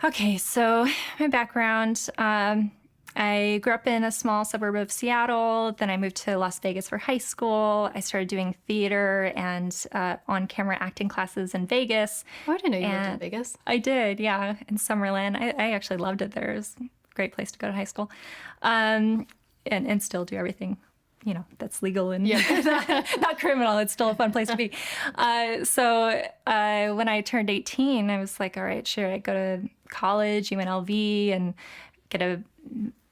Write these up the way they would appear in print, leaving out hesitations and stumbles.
Okay, so my background, I grew up in a small suburb of Seattle. Then I moved to Las Vegas for high school. I started doing theater and on-camera acting classes in Vegas. Oh, I didn't know you lived in Vegas. I did, yeah, in Summerlin. I actually loved it there. It was a great place to go to high school, and still do everything, that's legal and not criminal. It's still a fun place to be. So when I turned 18, I was like, all right, sure, I go to college, UNLV, and get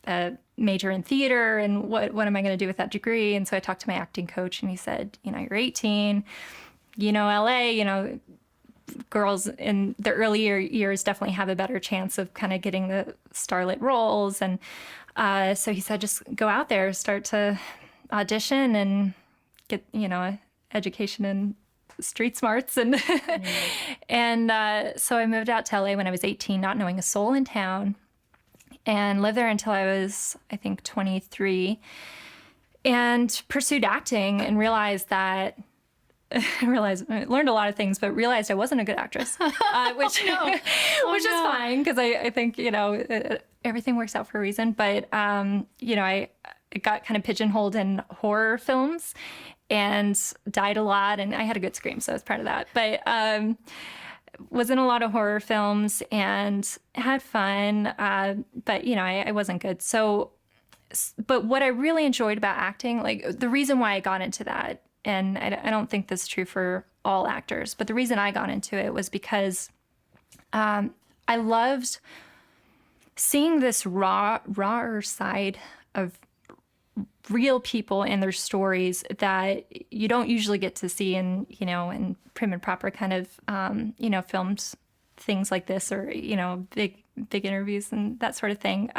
a major in theater, and what am I going to do with that degree? And so I talked to my acting coach, and he said, you're 18, LA, girls in the earlier years definitely have a better chance of kind of getting the starlet roles. And so he said, just go out there, start to audition and get, education in street smarts. And so I moved out to LA when I was 18, not knowing a soul in town, and lived there until I was, I think, 23, and pursued acting and realized I learned a lot of things, but realized I wasn't a good actress, which is fine, because I think, everything works out for a reason. But, I got kind of pigeonholed in horror films and died a lot, and I had a good scream, so I was proud of that. But was in a lot of horror films and had fun, but, I wasn't good. So, but what I really enjoyed about acting, like the reason why I got into that, and I don't think this is true for all actors, but the reason I got into it was because I loved seeing this rawer side of real people and their stories that you don't usually get to see in, in prim and proper kind of, filmed things like this, or, big interviews and that sort of thing.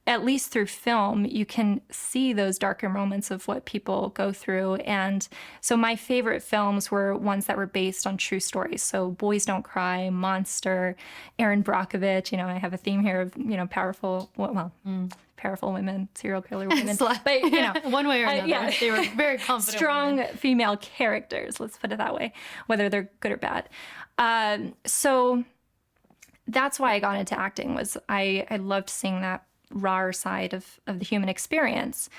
At least through film, you can see those darker moments of what people go through. And so my favorite films were ones that were based on true stories. So Boys Don't Cry, Monster, Erin Brockovich. I have a theme here of, powerful women, serial killer women. But, one way or another, they were very confident. Strong women. Female characters, let's put it that way, whether they're good or bad. So that's why I got into acting, was I loved seeing that rawer side of the human experience.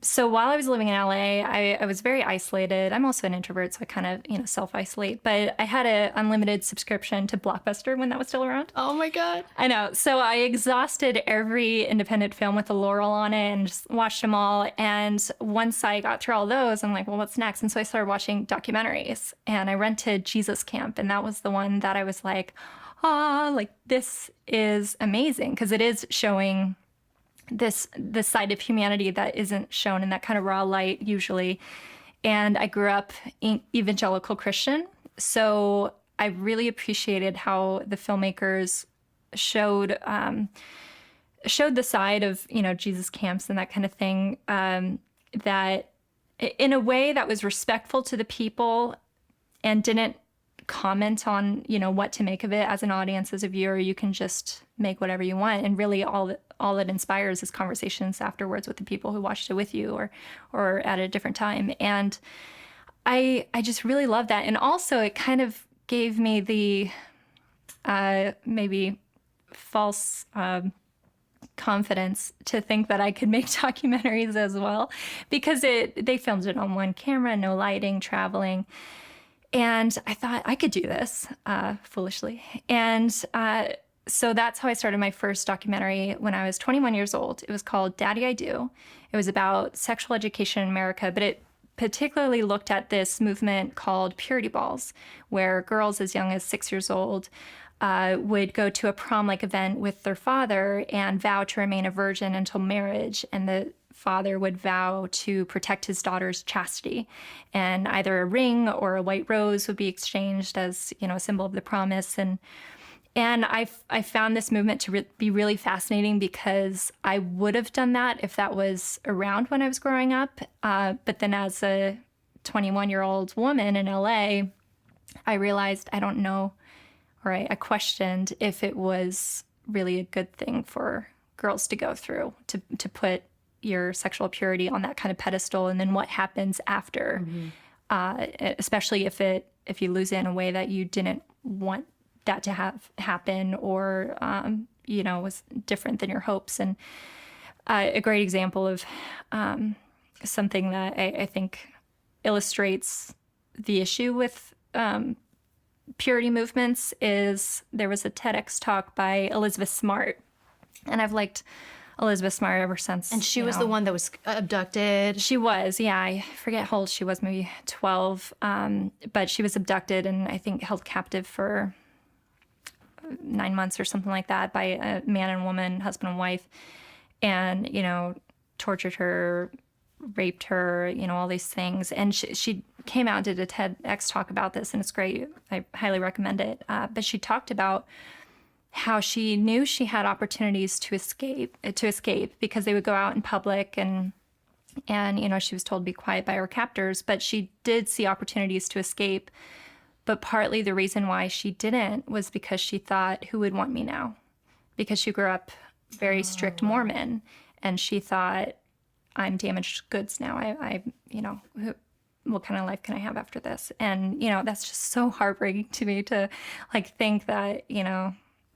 So while I was living in LA, I was very isolated. I'm also an introvert, so I kind of, self-isolate. But I had an unlimited subscription to Blockbuster when that was still around. Oh my God. I know. So I exhausted every independent film with a laurel on it and just watched them all. And once I got through all those, I'm like, well, what's next? And so I started watching documentaries. And I rented Jesus Camp. And that was the one that I was like, this is amazing, because it is showing this side of humanity that isn't shown in that kind of raw light usually. And I grew up evangelical Christian, so I really appreciated how the filmmakers showed the side of, Jesus camps and that kind of thing, that in a way that was respectful to the people and didn't comment on, what to make of it. As an audience, as a viewer, you can just make whatever you want, and really all it inspires is conversations afterwards with the people who watched it with you or at a different time. And I just really love that. And also it kind of gave me the maybe false confidence to think that I could make documentaries as well, because they filmed it on one camera, no lighting, traveling. And I thought I could do this, foolishly. And so that's how I started my first documentary when I was 21 years old. It was called Daddy, I Do. It was about sexual education in America, but it particularly looked at this movement called purity balls, where girls as young as 6 years old would go to a prom-like event with their father and vow to remain a virgin until marriage. And the father would vow to protect his daughter's chastity, and either a ring or a white rose would be exchanged as, a symbol of the promise. And I found this movement to be really fascinating, because I would have done that if that was around when I was growing up. But then as a 21-year-old woman in LA, I realized I don't know, or I questioned if it was really a good thing for girls to go through, to put your sexual purity on that kind of pedestal, and then what happens after, especially if you lose it in a way that you didn't want that to have happen, or, was different than your hopes. And a great example of something that I think illustrates the issue with purity movements is there was a TEDx talk by Elizabeth Smart. And I've liked Elizabeth Smart ever since. And she was the one that was abducted. She was, yeah. I forget how old she was, maybe 12. But she was abducted and I think held captive for 9 months or something like that by a man and woman, husband and wife. And, tortured her, raped her, all these things. And she came out and did a TEDx talk about this, and it's great. I highly recommend it. But she talked about how she knew she had opportunities to escape because they would go out in public and she was told to be quiet by her captors, but she did see opportunities to escape. But partly the reason why she didn't was because she thought, who would want me now? Because she grew up very strict Mormon, and she thought, I'm damaged goods now. What kind of life can I have after this? And, that's just so heartbreaking to me to think that,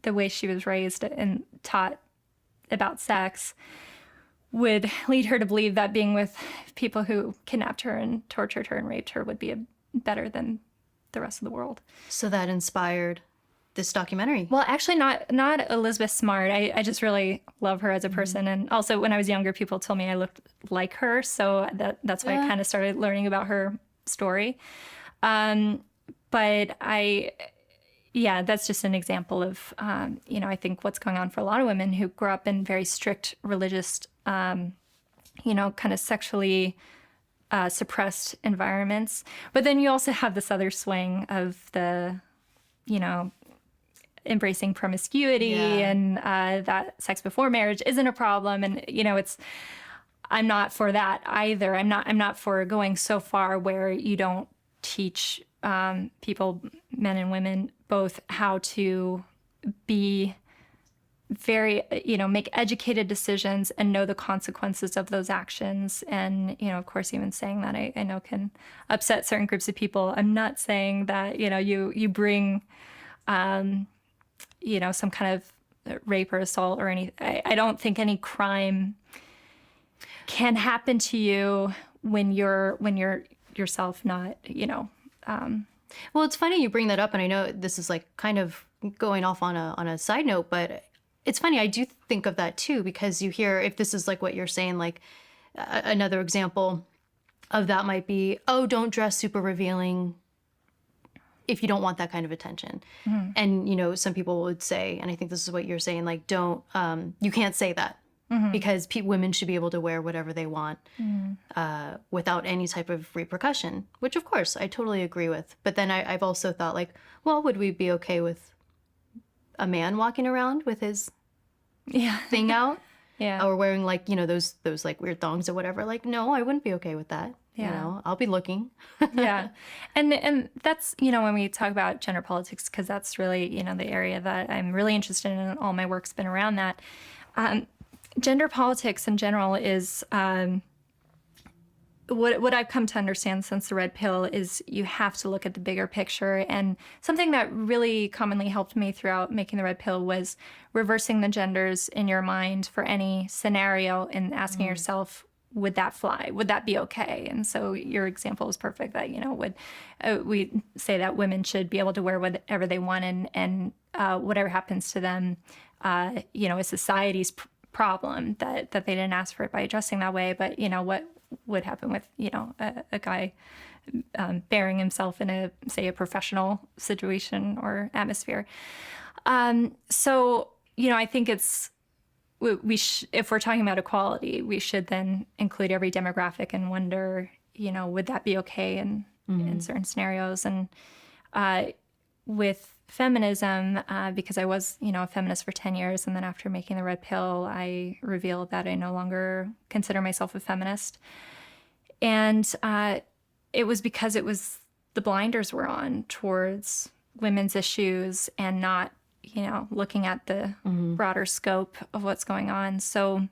the way she was raised and taught about sex would lead her to believe that being with people who kidnapped her and tortured her and raped her would be better than the rest of the world. So that inspired this documentary. Well, actually not Elizabeth Smart. I just really love her as a person. And also when I was younger, people told me I looked like her. So that's why I kind of started learning about her story. But that's just an example of, I think what's going on for a lot of women who grew up in very strict religious, kind of sexually suppressed environments. But then you also have this other swing of the, embracing promiscuity and that sex before marriage isn't a problem. And, I'm not for that either. I'm not for going so far where you don't teach people, men and women, both how to be very, make educated decisions and know the consequences of those actions. And, of course, even saying that I know can upset certain groups of people. I'm not saying that, you bring, some kind of rape or assault or anything. I don't think any crime can happen to you when you're yourself not, Well, it's funny you bring that up, and I know this is kind of going off on a side note, but it's funny, I do think of that too, because you hear, if this is what you're saying, another example of that might be, oh, don't dress super revealing if you don't want that kind of attention. Mm-hmm. And, some people would say, and I think this is what you're saying, don't, you can't say that. Mm-hmm. Because women should be able to wear whatever they want without any type of repercussion, which, of course, I totally agree with. But then I've also thought, would we be okay with a man walking around with his thing out? Yeah. Or wearing, those weird thongs or whatever? No, I wouldn't be okay with that. Yeah. I'll be looking. Yeah. And that's, when we talk about gender politics, because that's really, the area that I'm really interested in, and all my work's been around that. Gender politics in general is what I've come to understand since the Red Pill is you have to look at the bigger picture. And something that really commonly helped me throughout making the Red Pill was reversing the genders in your mind for any scenario and asking yourself, would that fly? Would that be okay? And so your example is perfect that, would we say that women should be able to wear whatever they want and whatever happens to them, is society's problem that they didn't ask for it by dressing that way. But, what would happen with, a guy burying himself in a professional situation or atmosphere. So, I think it's, if we're talking about equality, we should then include every demographic and wonder, would that be okay in certain scenarios? And with feminism, because I was, a feminist for 10 years. And then after making the Red Pill, I revealed that I no longer consider myself a feminist. And it was because the blinders were on towards women's issues and not, looking at the broader scope of what's going on. So,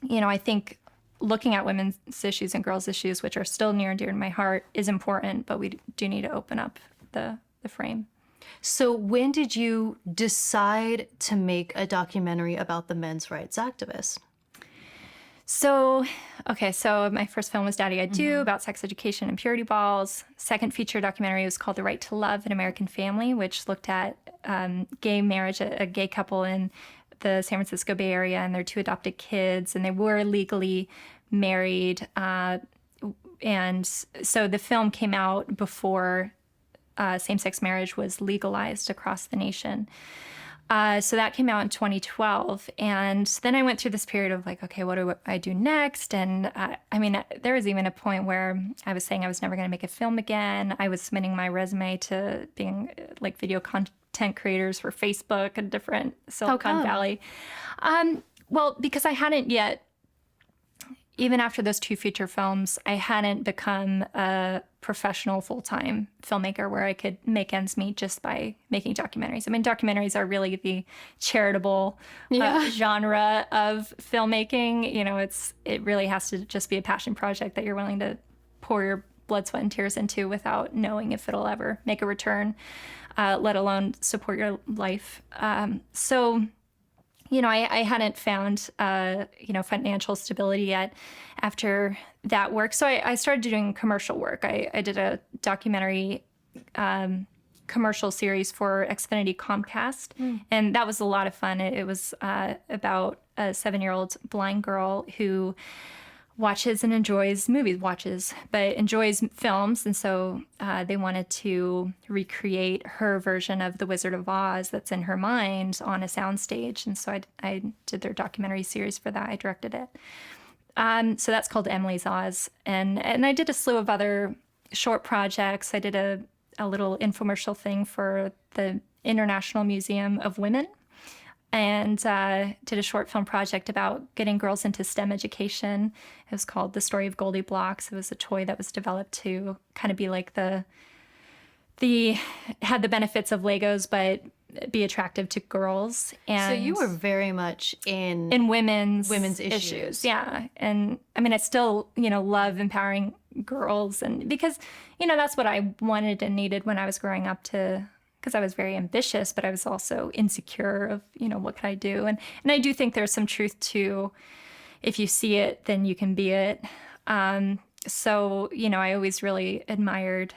I think looking at women's issues and girls' issues, which are still near and dear to my heart, is important, but we do need to open up the frame. So when did you decide to make a documentary about the men's rights activist? So my first film was Daddy, I Do, about sex education and purity balls. Second feature documentary was called The Right to Love, An American Family, which looked at gay marriage, a gay couple in the San Francisco Bay Area and their 2 adopted kids, and they were legally married. And so the film came out before same-sex marriage was legalized across the nation. So that came out in 2012. And then I went through this period of like, okay, what do I do next? And there was even a point where I was saying I was never going to make a film again. I was submitting my resume to being like video content creators for Facebook and different Silicon Valley. Well, because I hadn't yet, even after those 2 feature films, I hadn't become a professional full-time filmmaker where I could make ends meet just by making documentaries. I mean, documentaries are really the charitable genre of filmmaking. You know, it really has to just be a passion project that you're willing to pour your blood, sweat, and tears into without knowing if it'll ever make a return, let alone support your life. I hadn't found, financial stability yet after that work. So I started doing commercial work. I did a documentary commercial series for Xfinity Comcast, and that was a lot of fun. It was about a 7-year-old blind girl who watches and enjoys but enjoys films. And so they wanted to recreate her version of The Wizard of Oz that's in her mind on a soundstage. And so I did their documentary series for that. I directed it. So that's called Emily's Oz. And I did a slew of other short projects. I did a little infomercial thing for the International Museum of Women, and did a short film project about getting girls into STEM education. It was called The Story of Goldie Blocks. It was a toy that was developed to kind of be like had the benefits of Legos, but be attractive to girls. And so you were very much in women's issues. Yeah. And I mean, I still, love empowering girls, and because, that's what I wanted and needed when I was growing up because I was very ambitious, but I was also insecure of, what could I do? And I do think there's some truth to, if you see it, then you can be it. So, I always really admired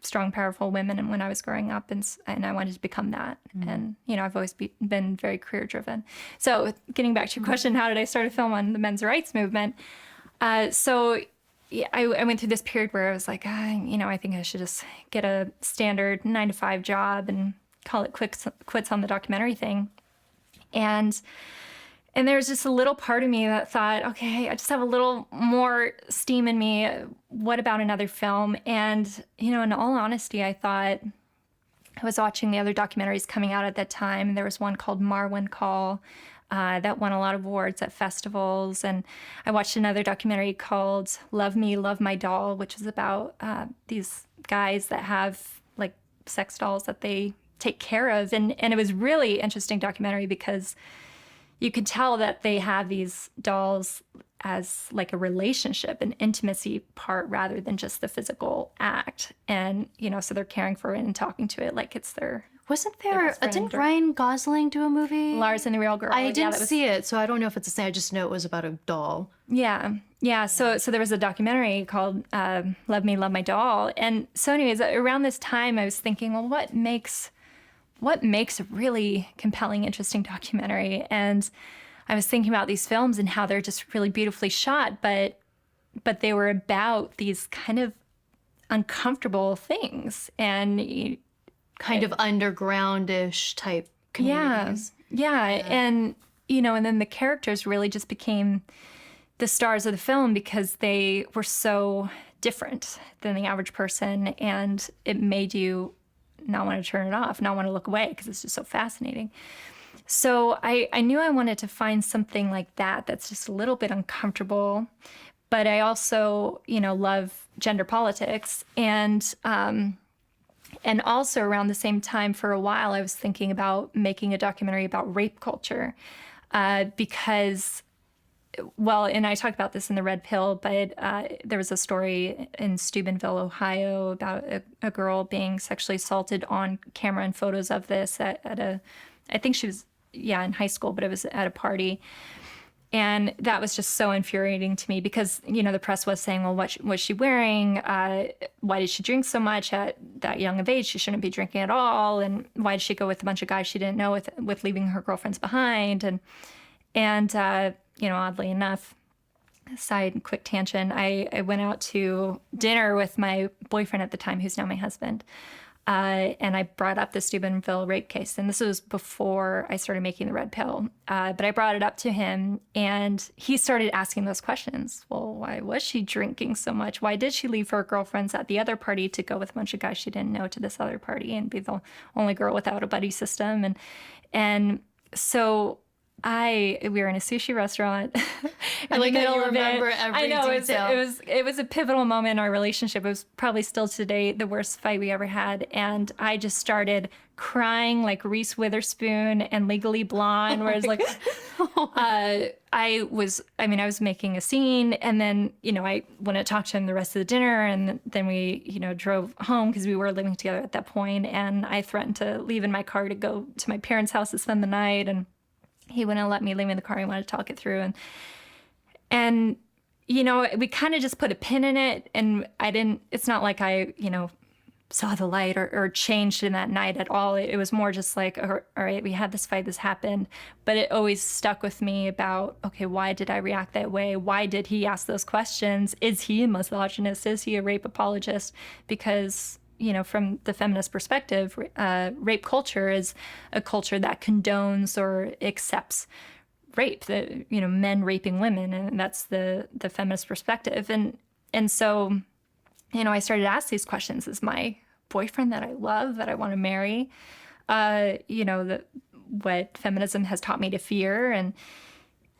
strong, powerful women and when I was growing up, and I wanted to become that. And, I've always been very career driven. So getting back to your question, how did I start a film on the men's rights movement? I went through this period where I was like, I think I should just get a standard 9-to-5 job and call it quits on the documentary thing. And there was just a little part of me that thought, okay, I just have a little more steam in me. What about another film? And, in all honesty, I thought, I was watching the other documentaries coming out at that time. There was one called Marwin Call, that won a lot of awards at festivals. And I watched another documentary called Love Me, Love My Doll, which is about these guys that have like sex dolls that they take care of. And it was really interesting documentary because you could tell that they have these dolls as like a relationship, an intimacy part rather than just the physical act. And, so they're caring for it and talking to it like it's their... Wasn't there, didn't Ryan Gosling do a movie? Lars and the Real Girl. I didn't see it, so I don't know if it's the same. I just know it was about a doll. Yeah. So there was a documentary called Love Me, Love My Doll. And so anyways, around this time, I was thinking, well, what makes a really compelling, interesting documentary? And I was thinking about these films and how they're just really beautifully shot, but they were about these kind of uncomfortable things and kind of undergroundish type communities. Yeah. And, and then the characters really just became the stars of the film because they were so different than the average person. And it made you not want to turn it off, not want to look away because it's just so fascinating. So I knew I wanted to find something like that that's just a little bit uncomfortable. But I also, love gender politics. And also around the same time, for a while, I was thinking about making a documentary about rape culture because well, and I talked about this in the Red Pill, but there was a story in Steubenville, Ohio, about a girl being sexually assaulted on camera, and photos of this at a, I think she was, in high school, but it was at a party. And that was just so infuriating to me because, the press was saying, well, what was she wearing? Why did she drink so much at that young of age? She shouldn't be drinking at all. And why did she go with a bunch of guys she didn't know with leaving her girlfriends behind? And oddly enough, side quick tangent, I went out to dinner with my boyfriend at the time, who's now my husband. And I brought up the Steubenville rape case. And this was before I started making the Red Pill. But I brought it up to him, and he started asking those questions. Well, why was she drinking so much? Why did she leave her girlfriends at the other party to go with a bunch of guys she didn't know to this other party and be the only girl without a buddy system? And so we were in a sushi restaurant. I like that you remember every detail. It was a pivotal moment in our relationship. It was probably still today the worst fight we ever had. And I just started crying like Reese Witherspoon and Legally Blonde, where it's like, I was making a scene, and then, I wouldn't talk to him the rest of the dinner. And then we, drove home because we were living together at that point. And I threatened to leave in my car to go to my parents' house to spend the night. And he wouldn't let me leave in the car. He wanted to talk it through. And we kind of just put a pin in it. And it's not like I, saw the light or changed in that night at all. It was more just like, all right, we had this fight, this happened. But it always stuck with me about, okay, why did I react that way? Why did he ask those questions? Is he a misogynist? Is he a rape apologist? Because from the feminist perspective, rape culture is a culture that condones or accepts rape, men raping women, and that's the feminist perspective. And so, I started to ask these questions: is my boyfriend that I love, that I want to marry, what feminism has taught me to fear,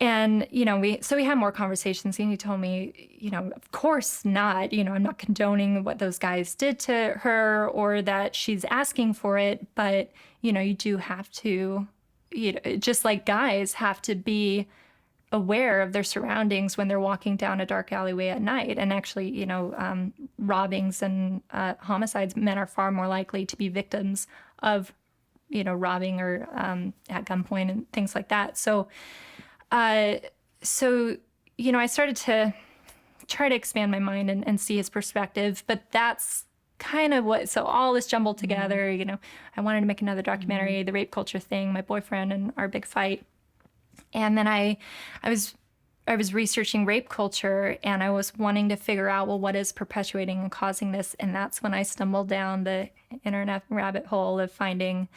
and we had more conversations, and he told me, of course not, I'm not condoning what those guys did to her or that she's asking for it, but, you do have to, just like guys have to be aware of their surroundings when they're walking down a dark alleyway at night. And actually, robbings and homicides, men are far more likely to be victims of, robbing or at gunpoint and things like that. So, I started to try to expand my mind and see his perspective, but that's kind of so all this jumbled together, I wanted to make another documentary, the rape culture thing, my boyfriend and our big fight. And then I was researching rape culture, and I was wanting to figure out, well, what is perpetuating and causing this? And that's when I stumbled down the internet rabbit hole of finding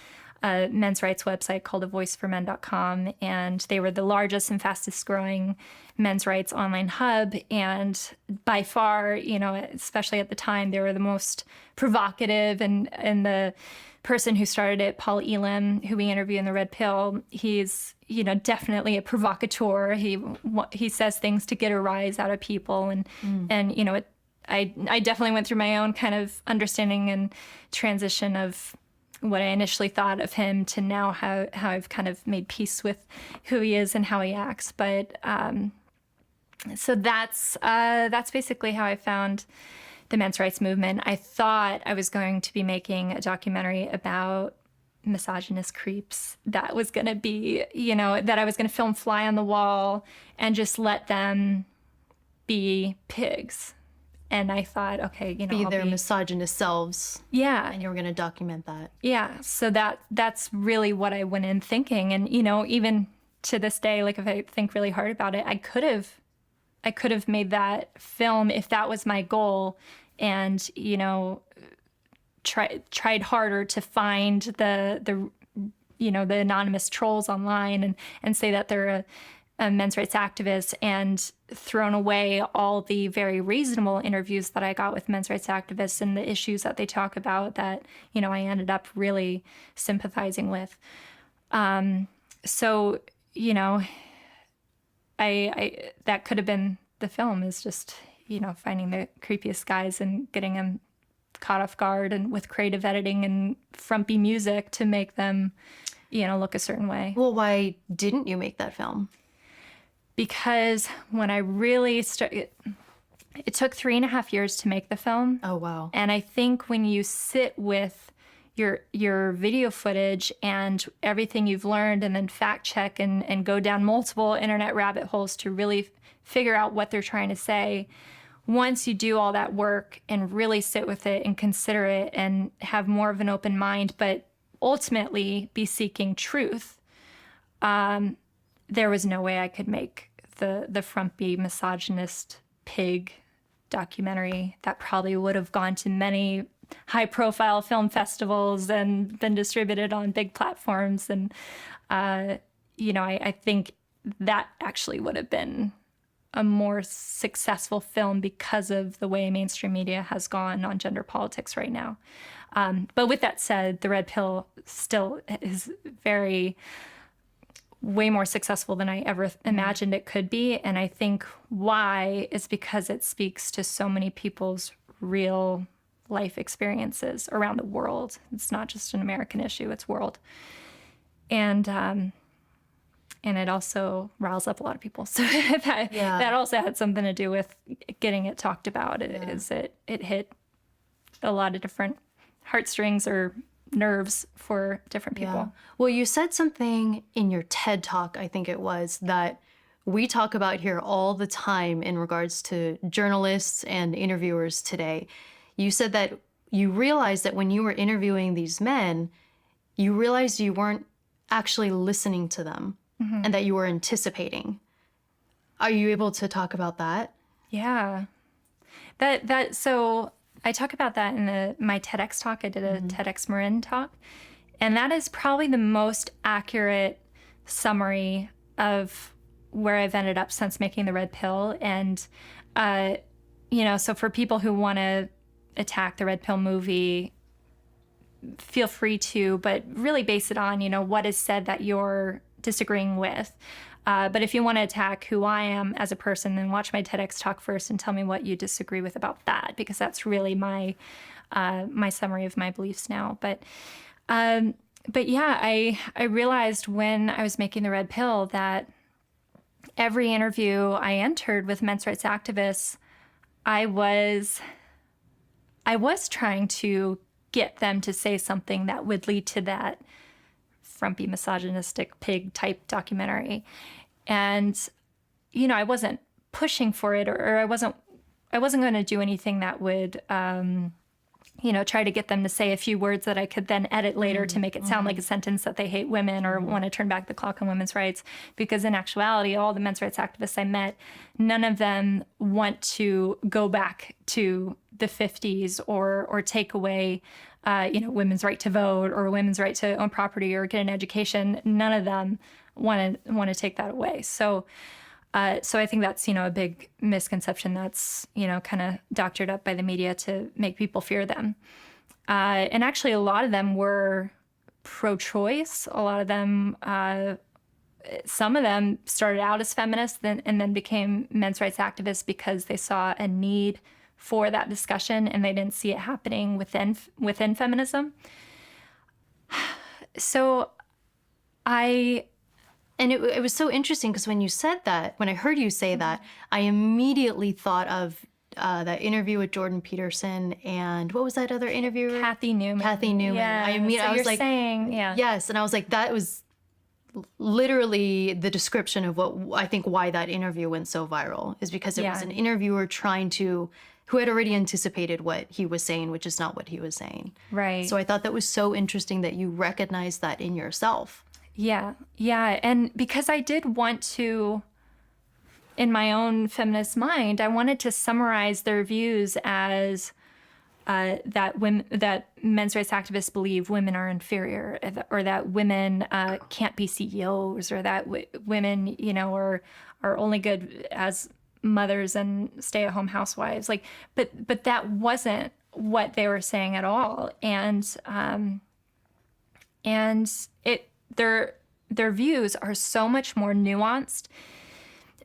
a men's rights website called avoiceformen.com, and they were the largest and fastest growing men's rights online hub. And by far, especially at the time, they were the most provocative, and the person who started it, Paul Elam, who we interview in the Red Pill, he's, definitely a provocateur. He says things to get a rise out of people. And I definitely went through my own kind of understanding and transition of what I initially thought of him to now how I've kind of made peace with who he is and how he acts. But so that's basically how I found the men's rights movement. I thought I was going to be making a documentary about misogynist creeps that was going to be, that I was going to film fly on the wall and just let them be pigs. And I thought, okay, be their misogynist selves. Yeah. And you were going to document that. Yeah. So that's really what I went in thinking. And, even to this day, like if I think really hard about it, I could have made that film if that was my goal, and, tried harder to find the anonymous trolls online and say that they're a men's rights activist, and thrown away all the very reasonable interviews that I got with men's rights activists and the issues that they talk about that, I ended up really sympathizing with. So, I that could have been the film, is just, finding the creepiest guys and getting them caught off guard and with creative editing and frumpy music to make them, look a certain way. Well, why didn't you make that film? because when I really started, it took 3.5 years to make the film. Oh, wow. And I think when you sit with your video footage and everything you've learned and then fact check and go down multiple internet rabbit holes to really figure out what they're trying to say, once you do all that work and really sit with it and consider it and have more of an open mind, but ultimately be seeking truth, there was no way I could make the frumpy misogynist pig documentary that probably would have gone to many high-profile film festivals and been distributed on big platforms. And, I think that actually would have been a more successful film because of the way mainstream media has gone on gender politics right now. But with that said, The Red Pill still is way more successful than I ever imagined it could be. And I think why is because it speaks to so many people's real life experiences around the world. It's not just an American issue, it's world. And it also riles up a lot of people. So that also had something to do with getting it talked about. It hit a lot of different heartstrings or nerves for different people. Yeah. Well, you said something in your TED Talk, I think it was, that we talk about here all the time in regards to journalists and interviewers today. You said that you realized that when you were interviewing these men, you realized you weren't actually listening to them and that you were anticipating. Are you able to talk about that? Yeah. So I talk about that in my TEDx talk. I did a TEDx Marin talk. And that is probably the most accurate summary of where I've ended up since making The Red Pill. And, so for people who want to attack the Red Pill movie, feel free to, but really base it on, what is said that you're disagreeing with. But if you want to attack who I am as a person, then watch my TEDx talk first and tell me what you disagree with about that, because that's really my summary of my beliefs now. But yeah, I realized when I was making The Red Pill that every interview I entered with men's rights activists, I was trying to get them to say something that would lead to that frumpy misogynistic pig type documentary. And, I wasn't pushing for it, or I wasn't going to do anything that would, try to get them to say a few words that I could then edit later to make it sound like a sentence that they hate women or want to turn back the clock on women's rights. Because in actuality, all the men's rights activists I met, none of them want to go back to the 50s or take away women's right to vote or women's right to own property or get an education. None of them want to take that away. So I think that's, a big misconception that's, kind of doctored up by the media to make people fear them. And actually, a lot of them were pro-choice. A lot of them, some of them started out as feminists and then became men's rights activists because they saw a need for that discussion and they didn't see it happening within feminism. So And it was so interesting because when you said that, when I heard you say that, I immediately thought of that interview with Jordan Peterson and what was that other interviewer? Kathy Newman. Yeah. I was like, saying, yeah. Yes, and I was like, that was literally the description of what I think why that interview went so viral is because it was an interviewer who had already anticipated what he was saying, which is not what he was saying. Right. So I thought that was so interesting that you recognized that in yourself. Yeah. And because I did want to, in my own feminist mind, I wanted to summarize their views as that men's rights activists believe women are inferior, or that women can't be CEOs, or that women, are only good as mothers and stay-at-home housewives. But that wasn't what they were saying at all. And their views are so much more nuanced.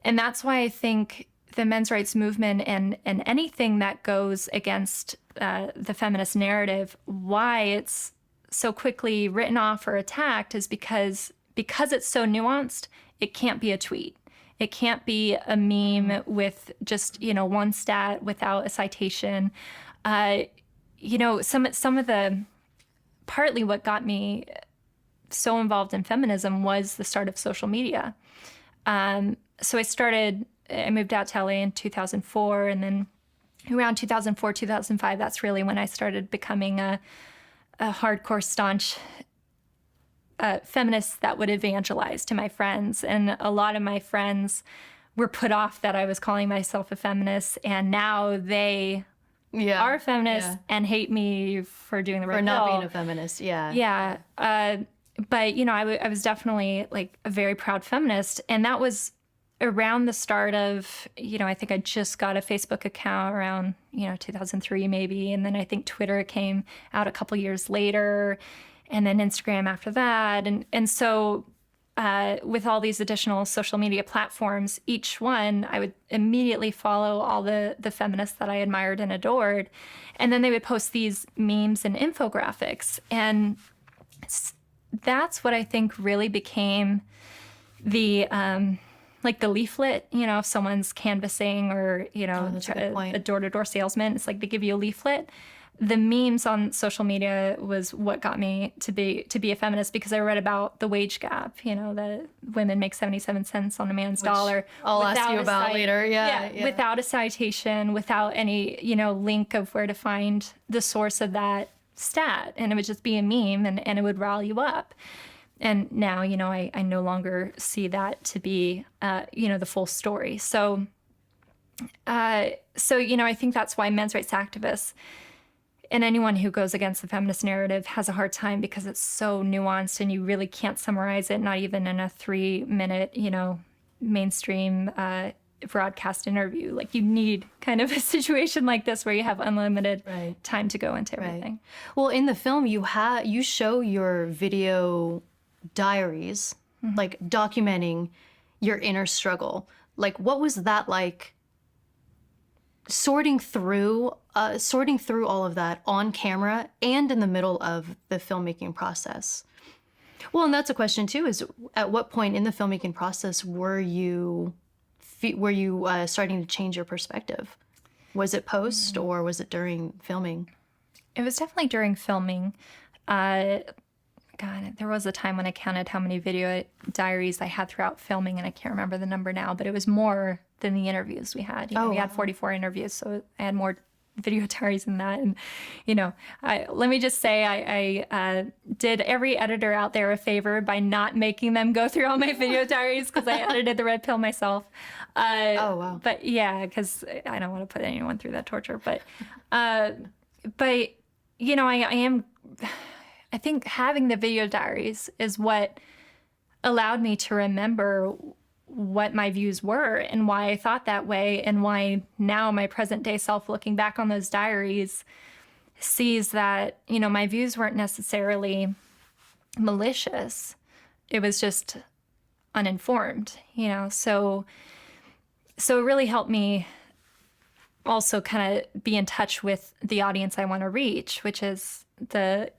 And that's why I think the men's rights movement and anything that goes against the feminist narrative, why it's so quickly written off or attacked is because it's so nuanced, it can't be a tweet. It can't be a meme with just, one stat without a citation. Some of the, partly what got me so involved in feminism was the start of social media. So I moved out to LA in 2004, and then around 2004, 2005, that's really when I started becoming a hardcore, staunch feminist that would evangelize to my friends. And a lot of my friends were put off that I was calling myself a feminist, and now they are feminists and hate me for doing the red pill. For not being a feminist, Yeah. But, I was definitely like a very proud feminist. And that was around the start of, I think I just got a Facebook account around, 2003 maybe. And then I think Twitter came out a couple years later, and then Instagram after that. And so with all these additional social media platforms, each one, I would immediately follow all the feminists that I admired and adored. And then they would post these memes and infographics. And that's what I think really became the the leaflet, if someone's canvassing or, a door-to-door salesman, it's like they give you a leaflet. The memes on social media was what got me to be a feminist, because I read about the wage gap, that women make 77 cents on a man's dollar. I'll ask you about later. Yeah. Without a citation, without any, link of where to find the source of that stat. And it would just be a meme, and it would rile you up. And now, I no longer see that to be, the full story. So, I think that's why men's rights activists and anyone who goes against the feminist narrative has a hard time, because it's so nuanced and you really can't summarize it, not even in a 3-minute, mainstream broadcast interview. Like, you need kind of a situation like this where you have unlimited time to go into everything. Well, in the film, you show your video diaries, like documenting your inner struggle. Like, what was that like, sorting through all of that on camera and in the middle of the filmmaking process? Well, and that's a question too, is at what point in the filmmaking process were you starting to change your perspective? Was it post or was it during filming? It was definitely during filming. God, there was a time when I counted how many video diaries I had throughout filming, and I can't remember the number now, but it was more than the interviews we had. We had 44 interviews, so I had more video diaries than that. And, let me just say, I did every editor out there a favor by not making them go through all my video diaries, because I edited the red pill myself. But yeah, because I don't want to put anyone through that torture. But I think having the video diaries is what allowed me to remember what my views were and why I thought that way, and why now my present day self, looking back on those diaries, sees that, my views weren't necessarily malicious. It was just uninformed, so it really helped me also kind of be in touch with the audience I want to reach, which is the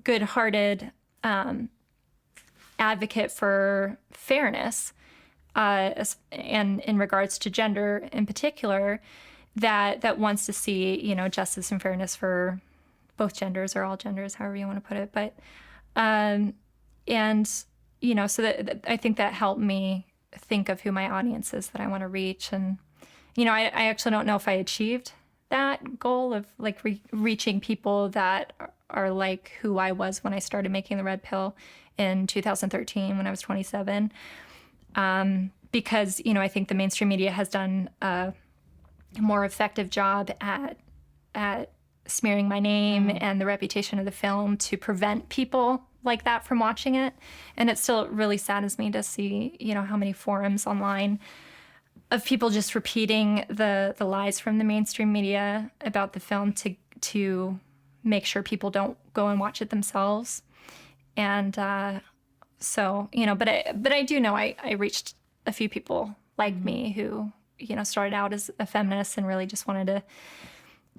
good-hearted advocate for fairness, and in regards to gender in particular, that wants to see, justice and fairness for both genders, or all genders, however you want to put it. But so that I think that helped me think of who my audience is that I want to reach. And I actually don't know if I achieved that goal of like reaching people that are like who I was when I started making the red pill in 2013 when I was 27. Because, I think the mainstream media has done a more effective job at smearing my name and the reputation of the film to prevent people like that from watching it. And it still really saddens me to see, how many forums online of people just repeating the lies from the mainstream media about the film to make sure people don't go and watch it themselves. And so, but I do know I reached a few people like me who, started out as a feminist and really just wanted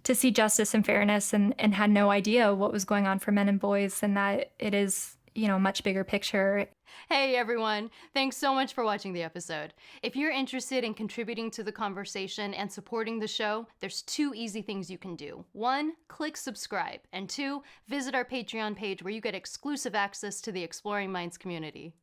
to see justice and fairness, and had no idea what was going on for men and boys, and that it is, much bigger picture. Hey everyone, thanks so much for watching the episode. If you're interested in contributing to the conversation and supporting the show, there's 2 easy things you can do. 1, click subscribe, and 2, visit our Patreon page where you get exclusive access to the Exploring Minds community.